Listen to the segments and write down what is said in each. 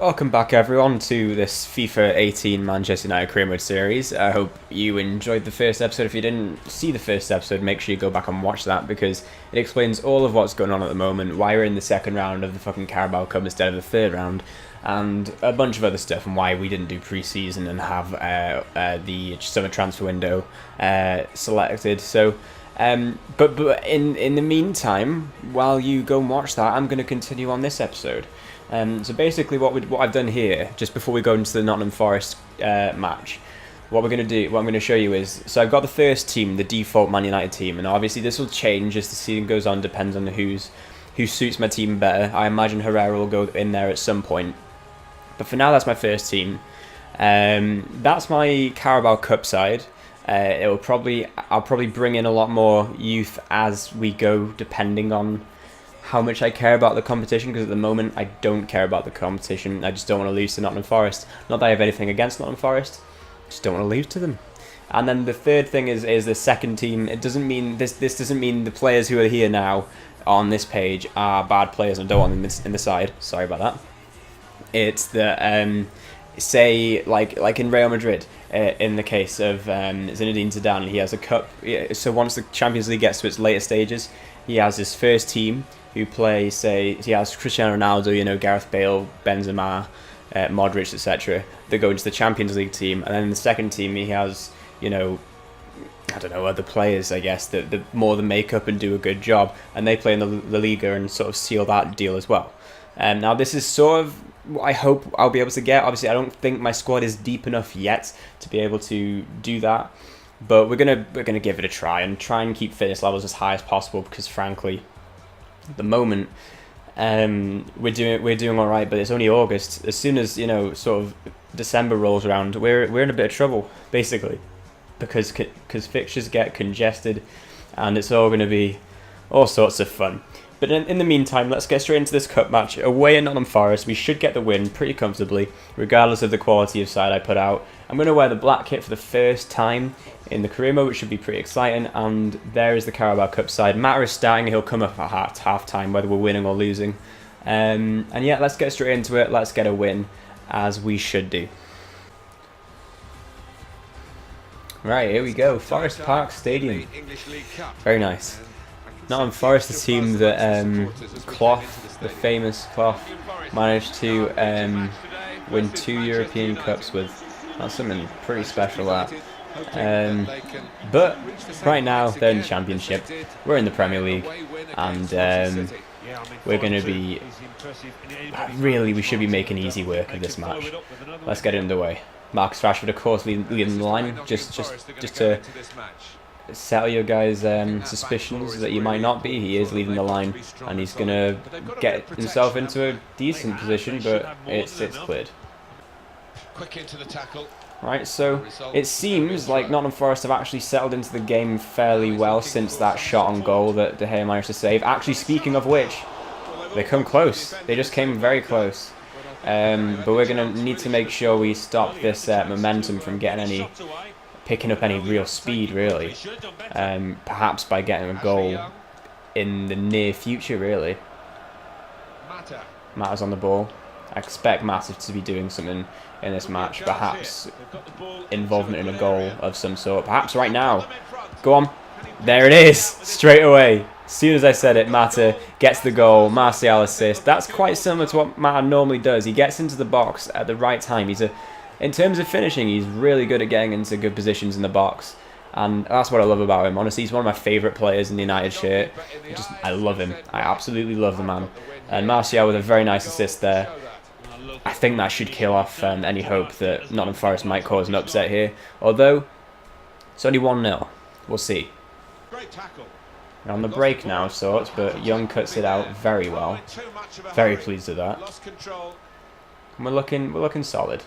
Welcome back everyone to this FIFA 18 Manchester United career mode series. I hope you enjoyed the first episode. If you didn't see the first episode, make sure you go back and watch that because it explains all of what's going on at the moment, why we're in the second round of the fucking Carabao Cup instead of the third round, and a bunch of other stuff, and why we didn't do pre-season and have the summer transfer window selected. So but in the meantime, while you go and watch that, I'm going to continue on this episode. So basically, what I've done here, just before we go into the Nottingham Forest match, what I'm going to show you is, so I've got the first team, the default Man United team, and obviously this will change as the season goes on, depends on who suits my team better. I imagine Herrera will go in there at some point, but for now that's my first team. That's my Carabao Cup side. I'll probably bring in a lot more youth as we go, depending on how much I care about the competition, because at the moment I don't care about the competition. I just don't want to lose to Nottingham Forest. Not that I have anything against Nottingham Forest, just don't want to lose to them. And then the third thing is the second team. It doesn't mean this doesn't mean the players who are here now on this page are bad players and don't want them in the side. Sorry about that. It's the say like in Real Madrid, in the case of Zinedine Zidane, he has a cup. So once the Champions League gets to its later stages, he has his first team who play, say, he has Cristiano Ronaldo, Gareth Bale, Benzema, Modric, etc. They go into the Champions League team, and then in the second team he has, I don't know, other players, I guess, that more than make up and do a good job, and they play in the Liga and sort of seal that deal as well. Now this is sort of what I hope I'll be able to get. Obviously, I don't think my squad is deep enough yet to be able to do that, but we're gonna give it a try and keep fitness levels as high as possible, because frankly, at the moment, we're doing all right, but it's only August. As soon as sort of December rolls around, we're in a bit of trouble basically, because fixtures get congested, and it's all going to be all sorts of fun. But in the meantime, let's get straight into this cup match. Away at Nottingham Forest, we should get the win pretty comfortably, regardless of the quality of side I put out. I'm going to wear the black kit for the first time in the career mode, which should be pretty exciting. And there is the Carabao Cup side. Matter is starting, he'll come up at half time, whether we're winning or losing. And yeah, let's get straight into it. Let's get a win, as we should do. Right, here we go. Forest Park Stadium. Very nice. Nottingham Forest, the team that Klopp, the famous Klopp, managed to win 2 European Cups with. That's something pretty special, that. But right now they're in the Championship, we're in the Premier League, and we're going to be, we should be making easy work of this match. Let's get it underway. Marcus Rashford, of course, leading the line, just to settle your guys' suspicions that he might not be. He is leading the line, and he's going to get himself into a decent position, but it's cleared. Quick into the tackle. Right, so it seems like Nottingham Forest have actually settled into the game fairly well since that shot on goal that De Gea managed to save. Actually, speaking of which, they come close. They just came very close. But we're going to need to make sure we stop this momentum from picking up any real speed, really. Perhaps by getting a goal in the near future, really. Mata's on the ball. I expect Mata to be doing something in this match, perhaps involvement in a goal of some sort, perhaps right now. Go on. There it is, straight away. As soon as I said it, Mata gets the goal, Martial assist. That's quite similar to what Mata normally does. He gets into the box at the right time. In terms of finishing, he's really good at getting into good positions in the box, and that's what I love about him. Honestly, he's one of my favourite players in the United shirt. I love him. I absolutely love the man. And Martial with a very nice assist there. I think that should kill off any hope that Nottingham Forest might cause an upset here. Although, it's only 1-0. We'll see. We're on the break now of sorts, but Young cuts it out very well. Very pleased with that. And we're looking solid.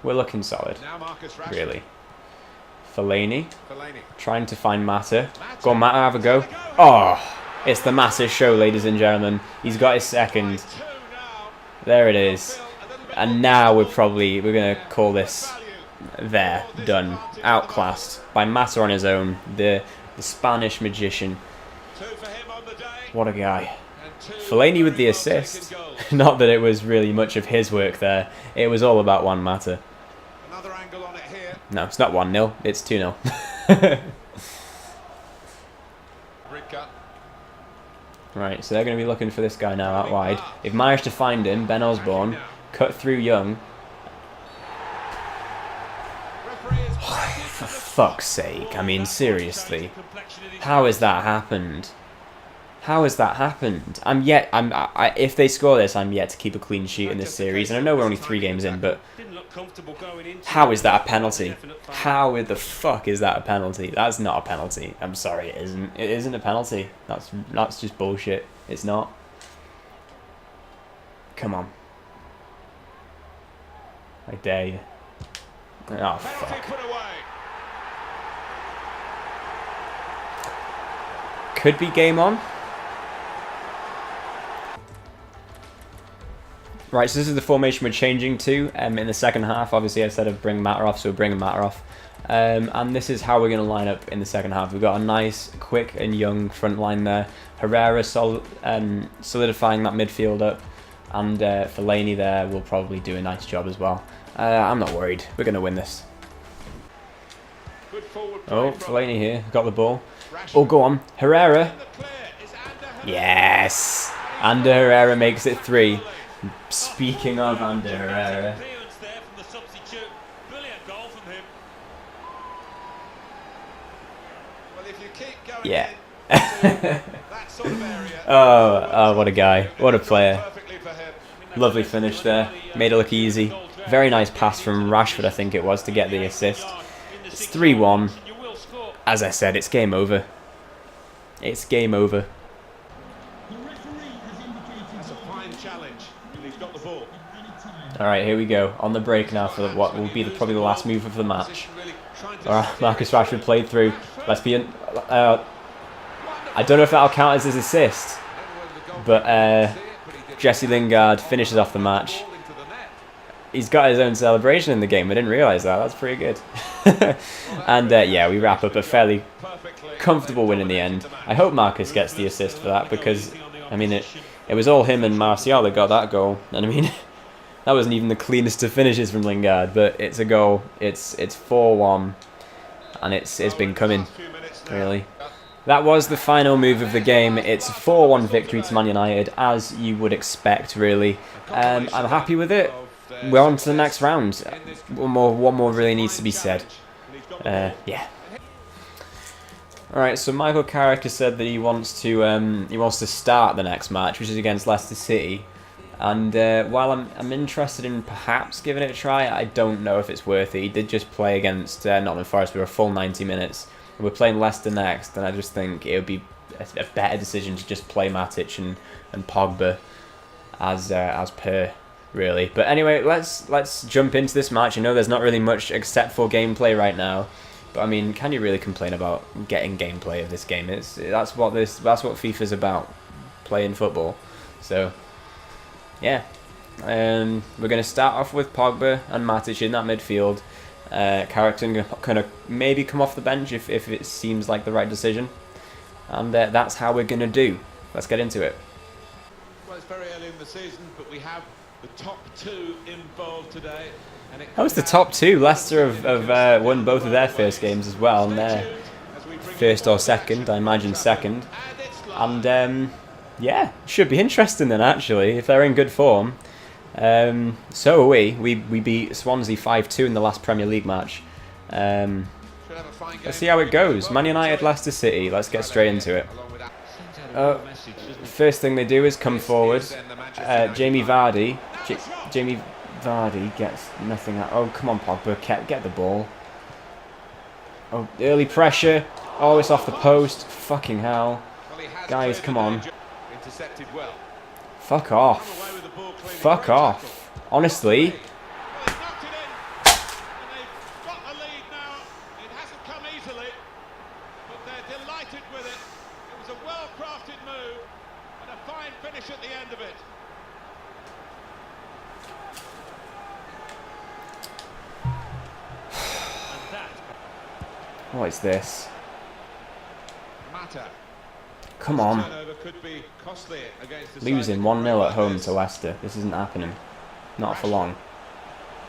We're looking solid, really. Fellaini, trying to find Mata. Go on, Mata, have a go. Oh, it's the Mata show, ladies and gentlemen. He's got his second. There it is. And now we're going to call this done. Outclassed by Mata on his own. The Spanish magician. What a guy. Fellaini with the assist. Not that it was really much of his work there. It was all about Juan Mata. Another angle on it here. No, it's not 1-0. It's 2-0. Right, so they're going to be looking for this guy now out wide. They've managed to find him, Ben Osborne. Cut through Young. For fuck's sake, I mean, seriously. How has that happened? How has that happened? If they score this, I'm yet to keep a clean sheet in this series. And I know we're only 3 games in, but how is that a penalty? How the fuck is that a penalty? That's not a penalty. I'm sorry, it isn't. It isn't a penalty. That's just bullshit. It's not. Come on. I dare you. Oh, fuck. Could be game on. Right, so this is the formation we're changing to in the second half. Obviously, I said I'd bring Mata off, so we're bringing Mata off. And this is how we're going to line up in the second half. We've got a nice, quick and young front line there. Herrera solidifying that midfield up. And Fellaini there will probably do a nice job as well. I'm not worried. We're going to win this. Oh, Fellaini here. Got the ball. Oh, go on. Herrera. Yes. Ander Herrera makes it 3. Speaking of Ander Herrera. Yeah. Oh, what a guy. What a player. Lovely finish there. Made it look easy. Very nice pass from Rashford, I think it was, to get the assist. It's 3-1. As I said, it's game over. It's game over. Alright, here we go. On the break now for what will be probably the last move of the match. Alright, Marcus Rashford played through. Let's be in. I don't know if that'll count as his assist. But Jesse Lingard finishes off the match. He's got his own celebration in the game. I didn't realise that. That's pretty good. And yeah, we wrap up a fairly comfortable win in the end. I hope Marcus gets the assist for that because, I mean, it was all him and Martial that got that goal. And I mean, that wasn't even the cleanest of finishes from Lingard, but it's a goal. It's 4-1, and it's been coming, really. That was the final move of the game. It's a 4-1 victory to Man United, as you would expect, really. I'm happy with it. We're on to the next round. One more really needs to be said. Yeah. Alright, so Michael Carrick has said that he wants to start the next match, which is against Leicester City. And while I'm interested in perhaps giving it a try, I don't know if it's worth it. He did just play against Nottingham Forest for a full 90 minutes. We're playing Leicester next, and I just think it would be a better decision to just play Matic and Pogba as per, really. But anyway, let's jump into this match. I know there's not really much except for gameplay right now, but I mean, can you really complain about getting gameplay of this game? That's what FIFA's about, playing football. So yeah, we're going to start off with Pogba and Matic in that midfield. Carrick's kind of maybe come off the bench if it seems like the right decision, and that's how we're going to do. Let's get into it. Well, it's very early in the season, but we have the top 2 involved today. Oh, it's the top 2. Leicester have won both of their first games as well, and their first or second, I imagine second. And yeah, should be interesting then, actually, if they're in good form. So are we. We beat Swansea 5-2 in the last Premier League match. Let's see how it goes. Man United, Leicester City. Let's get straight into it. First thing they do is come forward. Jamie Vardy. Jamie Vardy gets nothing out. Oh, come on, Pogba. Get the ball. Oh, early pressure. Oh, it's off the post. Fucking hell. Guys, come on. Fuck off. Fuck off. Honestly. What is this? Come on. Turnover could be costly against the Losing side 1-0 at home like to Leicester. This isn't happening. Not for long.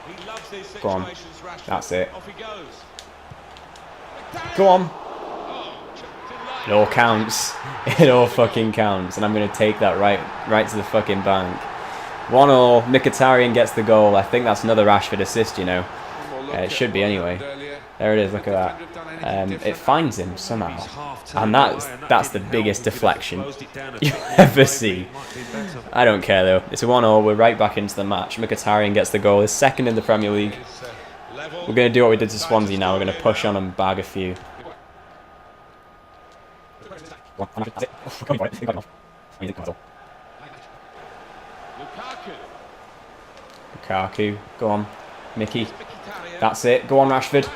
He loves these Go on. situations, Rashford. That's it. Off he goes. Go on. Oh, It all counts. It all fucking counts. And I'm going to take that right to the fucking bank. 1-1. Mkhitaryan gets the goal. I think that's another Rashford assist, you know. It should be anyway. There it is. Look at that. It finds him somehow. And that's the biggest deflection you ever see. I don't care though. It's a 1-1. We're right back into the match. Mkhitaryan gets the goal. His second in the Premier League. We're going to do what we did to Swansea now. We're going to push on and bag a few. Lukaku. Go on. Mickey. That's it. Go on, Rashford.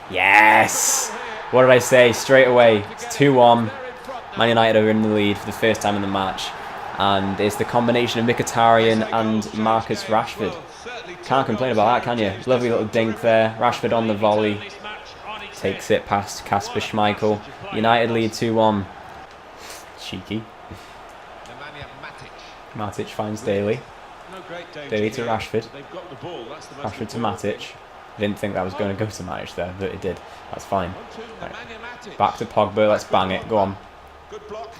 Yes! What did I say? Straight away. It's 2-1. Man United are in the lead for the first time in the match. And it's the combination of Mkhitaryan and Marcus Rashford. Can't complain about that, can you? Lovely little dink there. Rashford on the volley. Takes it past Kasper Schmeichel. United lead 2-1. Cheeky. Matic finds Daly. Daly to Rashford. Rashford to Matic. I didn't think that was going to go to Matic there, but it did. That's fine. Right. Back to Pogba. Let's bang it. Go on.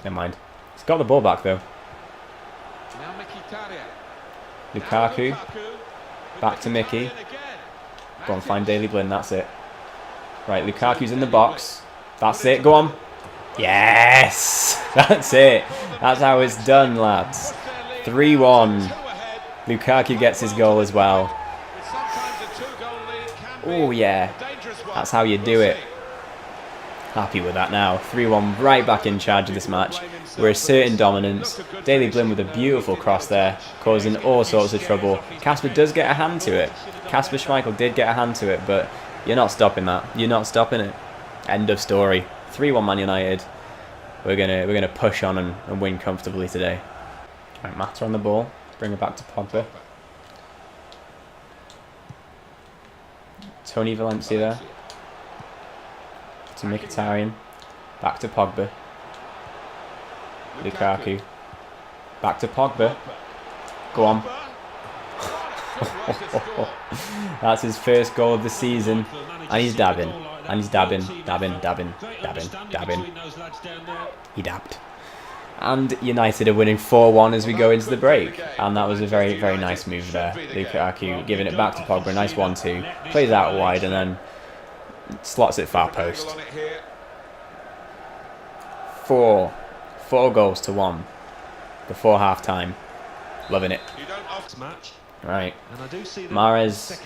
Never mind. He's got the ball back though. Lukaku. Back to Mickey. Go on, find Daley Blind. That's it. Right, Lukaku's in the box. That's it. Go on. Yes! That's it. That's how it's done, lads. 3-1. Lukaku gets his goal as well. Oh, yeah. That's how you do it. Happy with that now. 3-1, right back in charge of this match. We're asserting dominance. Daley Blind with a beautiful cross there, causing all sorts of trouble. Kasper does get a hand to it. Kasper Schmeichel did get a hand to it, but you're not stopping that. You're not stopping it. End of story. 3-1 Man United. We're gonna push on and win comfortably today. Right, Mata on the ball. Bring it back to Pogba. Tony Valencia there. To Mkhitaryan. Back to Pogba. Lukaku. Back to Pogba. Go on. That's his first goal of the season. And he's dabbing. And he's dabbing. Dabbing. He dabbed. And United are winning 4-1 as we go into the break. And that was a very, very nice move there. Lukaku giving it back to Pogba. Nice 1-2. Plays out wide and then slots it far post. 4 goals to 1 before half time. Loving it. Right. Mahrez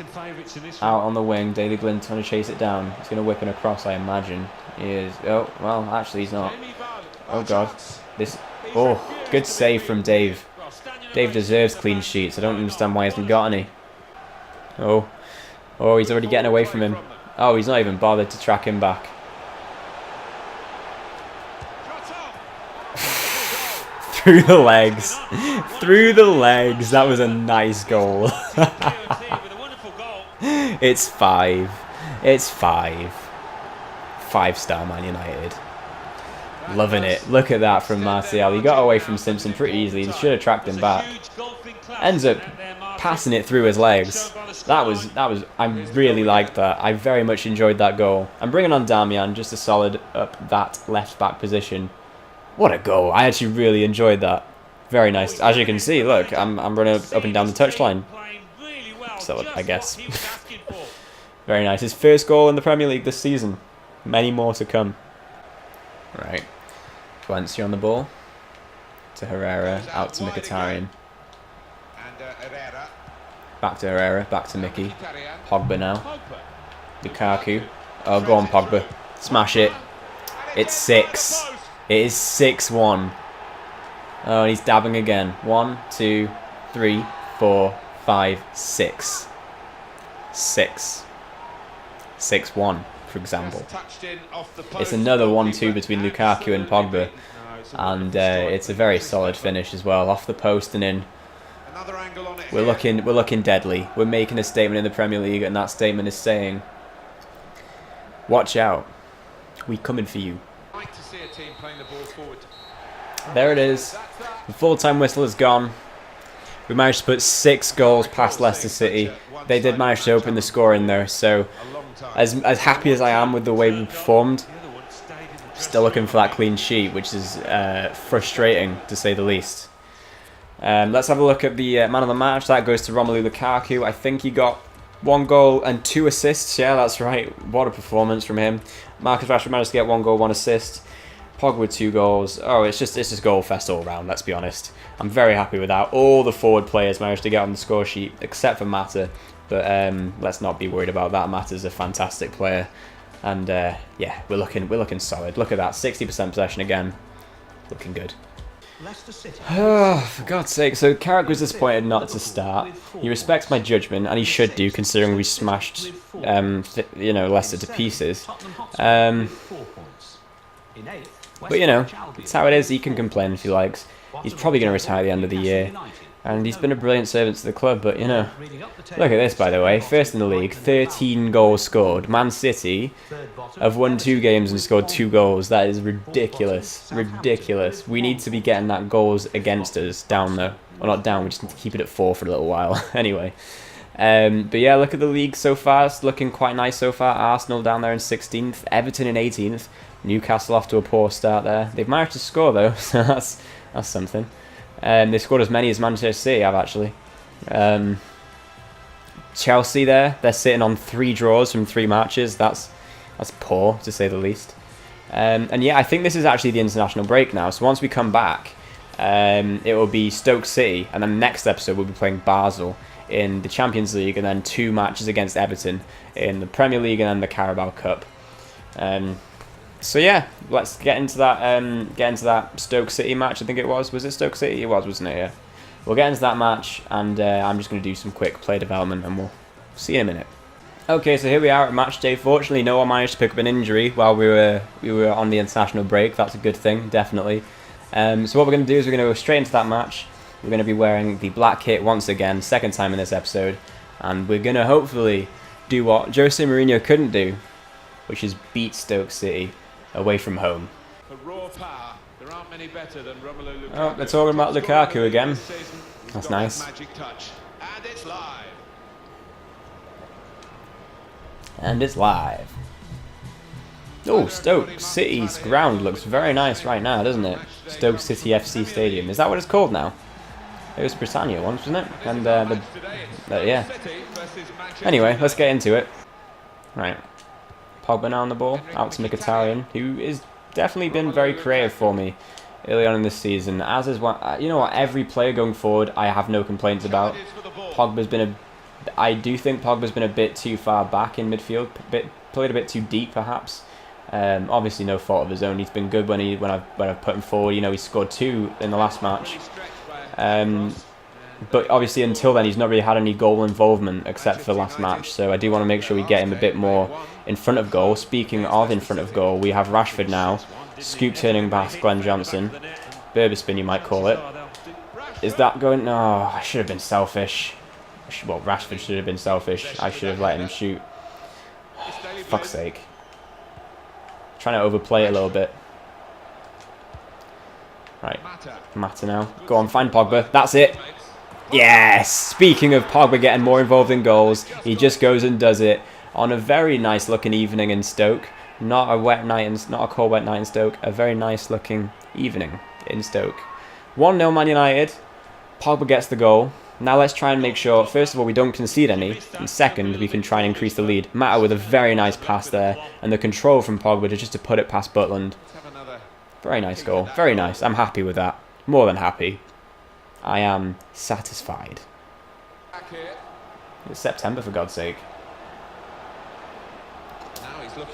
out on the wing. Daley Blind trying to chase it down. He's going to whip it across, I imagine. He is. Oh, well, actually he's not. Oh, God. This. Oh, good save from Dave. Dave deserves clean sheets. I don't understand why he hasn't got any. Oh, he's already getting away from him. Oh, he's not even bothered to track him back. Through the legs. Through the legs. That was a nice goal. It's 5. It's 5. 5-star Man United. Loving it. Look at that from Martial. He got away from Simpson pretty easily. He should have tracked him back. Ends up passing it through his legs. That was. I really liked that. I very much enjoyed that goal. I'm bringing on Damian just to solid up that left back position. What a goal. I actually really enjoyed that. Very nice. As you can see, look, I'm running up and down the touchline. So, I guess. Very nice. His first goal in the Premier League this season. Many more to come. Right. Valencia on the ball. To Herrera. Out to Mkhitaryan. Back to Herrera. Back to Mickey. Pogba now. Lukaku. Oh, go on, Pogba. Smash it. It's 6. It is 6-1. Oh, and he's dabbing again. 1, 2, 3, 4, 5, 6. 6. 6-1, for example. It's another 1-2 between Lukaku and Pogba. And it's a very solid finish as well. Off the post and in. We're looking deadly. We're making a statement in the Premier League, and that statement is saying, watch out. We coming for you. To see a team playing the ball forward. There it is. The full-time whistle is gone. We managed to put 6 goals past Leicester City. They did manage to open the scoring though, so as happy as I am with the way we performed, still looking for that clean sheet, which is frustrating to say the least. Let's have a look at the man of the match. That goes to Romelu Lukaku. I think he got 1 goal and 2 assists. Yeah, that's right. What a performance from him. Marcus Rashford managed to get 1 goal, 1 assist. Pogba with 2 goals. Oh, it's just goal fest all round, let's be honest. I'm very happy with that. All the forward players managed to get on the score sheet, except for Mata. But let's not be worried about that. Mata's a fantastic player. And yeah, we're looking solid. Look at that, 60% possession again. Looking good. Oh, for God's sake. So Carrick was disappointed not to start. He respects my judgment, and he should do, considering we smashed you know, Leicester to pieces. But you know, it's how it is. He can complain if he likes. He's probably going to retire at the end of the year. And he's been a brilliant servant to the club, but you know, look at this, by the way. First in the league, 13 goals scored. Man City have won 2 games and scored 2 goals. That is ridiculous. Ridiculous. We need to be getting that goals against us down though. Well, not down, we just need to keep it at 4 for a little while. Anyway. But yeah, look at the league so far. It's looking quite nice so far. Arsenal down there in 16th. Everton in 18th. Newcastle off to a poor start there. They've managed to score though, so that's something. They scored as many as Manchester City have, actually. Chelsea there, they're sitting on 3 draws from 3 matches. That's poor, to say the least. And yeah, I think this is actually the international break now. So once we come back, it will be Stoke City, and then next episode we'll be playing Basel in the Champions League, and then 2 matches against Everton in the Premier League and then the Carabao Cup. So yeah, let's get into that Stoke City match. I think it was. Was it Stoke City? It was, wasn't it? Yeah. We'll get into that match, and I'm just going to do some quick play development, and we'll see you in a minute. Okay, so here we are at match day. Fortunately, no one managed to pick up an injury while we were on the international break. That's a good thing, definitely. So what we're going to do is we're going to go straight into that match. We're going to be wearing the black kit once again, second time in this episode, and we're going to hopefully do what Jose Mourinho couldn't do, which is beat Stoke City away from home. For raw power, there aren't many better than Romelu Lukaku. Oh, they're talking about Lukaku again. That's nice. Magic touch. And it's live. And it's live. Oh, Stoke City's ground looks very nice right now, doesn't it? Stoke City FC Stadium. Is that what it's called now? It was Britannia once, wasn't it? And yeah. Anyway, let's get into it. Right. Pogba now on the ball, out to Mkhitaryan, who has definitely been very creative for me early on in this season. As is what, you know what, every player going forward, I have no complaints about. I do think Pogba's been a bit too far back in midfield, played a bit too deep perhaps. Obviously no fault of his own. He's been good when I've put him forward. You know, he scored 2 in the last match. But obviously until then he's not really had any goal involvement except for the last match, so I do want to make sure we get him a bit more in front of goal. Speaking of in front of goal, we have Rashford now, scoop turning past Glenn Johnson, Berber spin you might call it. Is that going? No, I should have been selfish. Well, Rashford should have been selfish. I should have let him shoot. Fuck's sake. Trying to overplay it a little bit. Right, Mata now. Go on, find Pogba. That's it. Yes! Speaking of Pogba getting more involved in goals, he just goes and does it on a very nice looking evening in Stoke. Not a cold wet night in Stoke. A very nice looking evening in Stoke. 1-0 Man United. Pogba gets the goal. Now let's try and make sure, first of all, we don't concede any, and second, we can try and increase the lead. Mata with a very nice pass there, and the control from Pogba just to put it past Butland. Very nice goal. Very nice. I'm happy with that. More than happy. I am satisfied. It's September, for God's sake.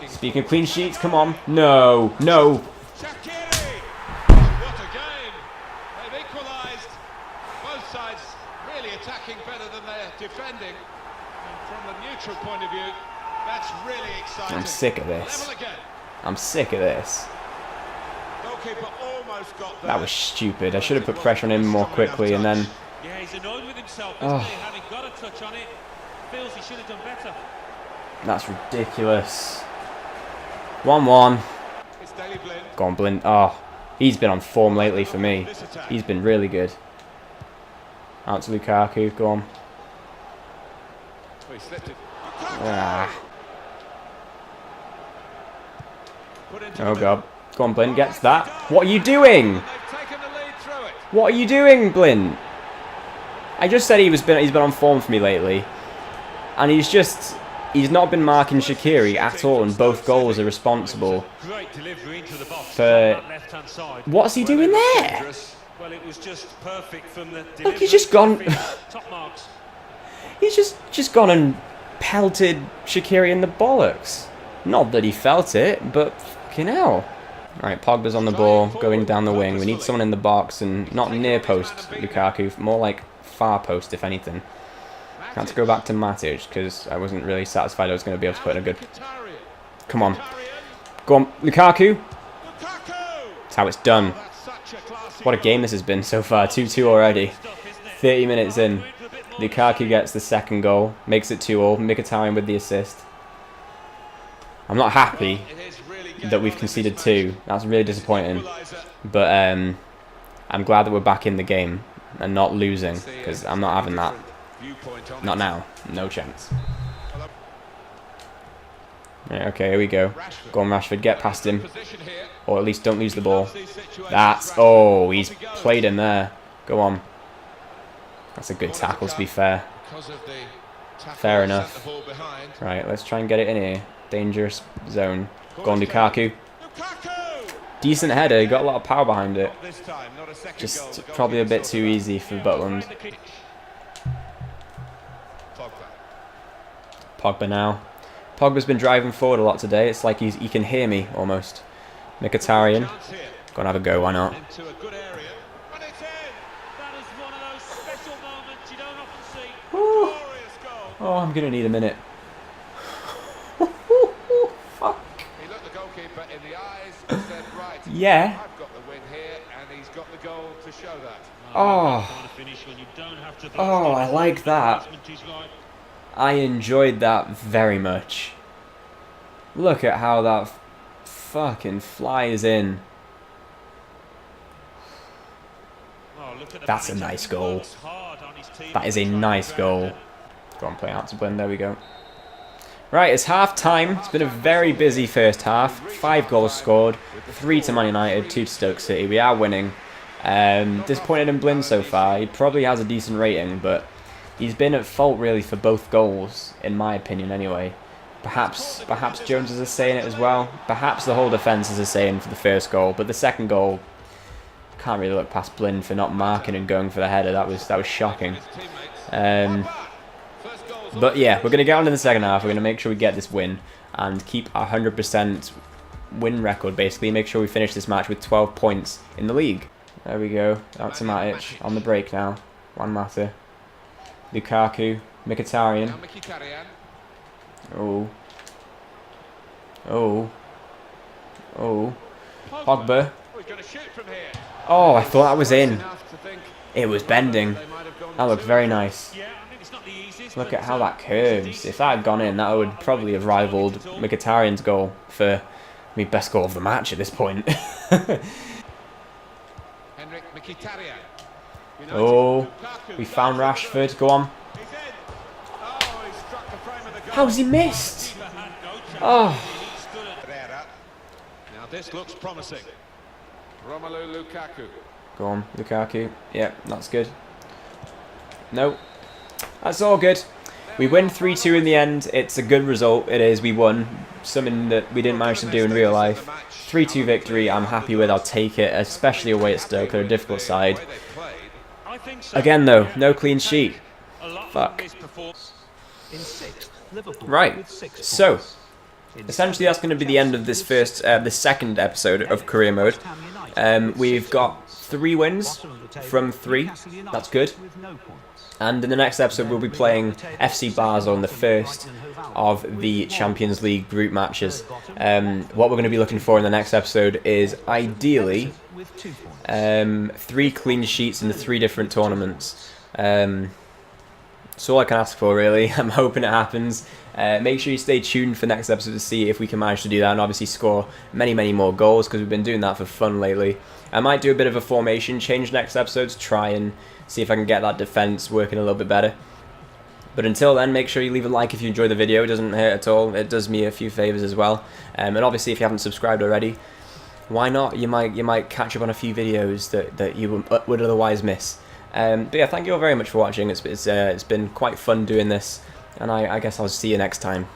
Speaking of clean sheets, come on. No, no. What a game. They've equalised. Both sides really attacking better than they're defending. And from the neutral point of view, that's really exciting. I'm sick of this. I'm sick of this. That was stupid. I should have put pressure on him more quickly and then... Yeah, he's annoyed with himself, isn't he? Having got a touch on it, feels he should have done better. That's ridiculous. 1-1. Go on, Blind. Oh, He's been on form lately for me. He's been really good. Out to Lukaku. Go on. Ah. Oh god. Go on, Blin. Gets that. What are you doing? What are you doing, Blin? I just said he's been on form for me lately. And he's not been marking Shaqiri at all, and both goals are responsible for... What's he doing there? Well, it was just perfect from the Look, he's just gone... He's just gone and pelted Shaqiri in the bollocks. Not that he felt it, but fucking hell. Right, Pogba's on the ball, going down the wing. We need someone in the box, and not near post Lukaku, more like far post, if anything. Had to go back to Matic, because I wasn't really satisfied I was going to be able to put in a good... Come on. Go on, Lukaku. That's how it's done. What a game this has been so far. 2-2 already. 30 minutes in. Lukaku gets the second goal. Makes it 2-2. Mkhitaryan with the assist. I'm not happy that we've conceded 2. That's really disappointing. But I'm glad that we're back in the game and not losing, because I'm not having that. Not now. No chance. Right, okay, here we go. Go on, Rashford. Get past him. Or at least don't lose the ball. That's... Oh, he's played him there. Go on. That's a good tackle, to be fair. Fair enough. Right, let's try and get it in here. Dangerous zone. Go on, Lukaku. Decent header. Got a lot of power behind it. Just probably a bit too easy for Butland. Pogba now. Pogba's been driving forward a lot today. It's like he can hear me almost. Mkhitaryan. Go and have a go, why not? Ooh. Oh, I'm going to need a minute. Fuck. Yeah. Oh. Oh, I like that. I enjoyed that very much. Look at how that fucking flies in. That's a nice goal. That is a nice goal. Go on, play out to Blin. There we go. Right, it's half time. It's been a very busy first half. 5 goals scored. 3 to Man United, 2 to Stoke City. We are winning. Disappointed in Blin so far. He probably has a decent rating, but he's been at fault really for both goals, in my opinion anyway. Perhaps Jones is saying it as well. Perhaps the whole defence is a saying for the first goal, but the second goal, can't really look past Blin for not marking and going for the header. That was shocking. But yeah, we're going to get on in the second half. We're going to make sure we get this win and keep our 100% win record, basically. Make sure we finish this match with 12 points in the league. There we go. Out to Matic on the break now. Juan Mata. Lukaku. Mkhitaryan. Oh. Oh. Oh. Pogba. Oh, I thought that was in. It was bending. That looked very nice. Look at how that curves. If that had gone in, that would probably have rivaled Mkhitaryan's goal for me best goal of the match at this point. Oh, we found Rashford. Go on. How's he missed? Oh. Now this looks promising. Romelu Lukaku. Go on, Lukaku. Yeah, that's good. No. That's all good. We win 3-2 in the end. It's a good result. It is. We won. Something that we didn't manage to do in real life. 3-2 victory. I'm happy with. I'll take it, especially away at Stoke. They're a difficult side. Again, though, no clean sheet. Fuck. Right. So, essentially, that's going to be the end of this the second episode of Career Mode. We've got 3 wins from 3. That's good. And in the next episode, we'll be playing FC Basel in the first of the Champions League group matches. What we're going to be looking for in the next episode is ideally 3 clean sheets in the 3 different tournaments. That's all I can ask for, really. I'm hoping it happens. Make sure you stay tuned for next episode to see if we can manage to do that and obviously score many, many more goals, because we've been doing that for fun lately. I might do a bit of a formation change next episode to try and see if I can get that defense working a little bit better. But until then, make sure you leave a like if you enjoy the video. It doesn't hurt at all. It does me a few favors as well. And obviously, if you haven't subscribed already, why not? You might catch up on a few videos that you would otherwise miss. But yeah, thank you all very much for watching. It's been quite fun doing this, and I guess I'll see you next time.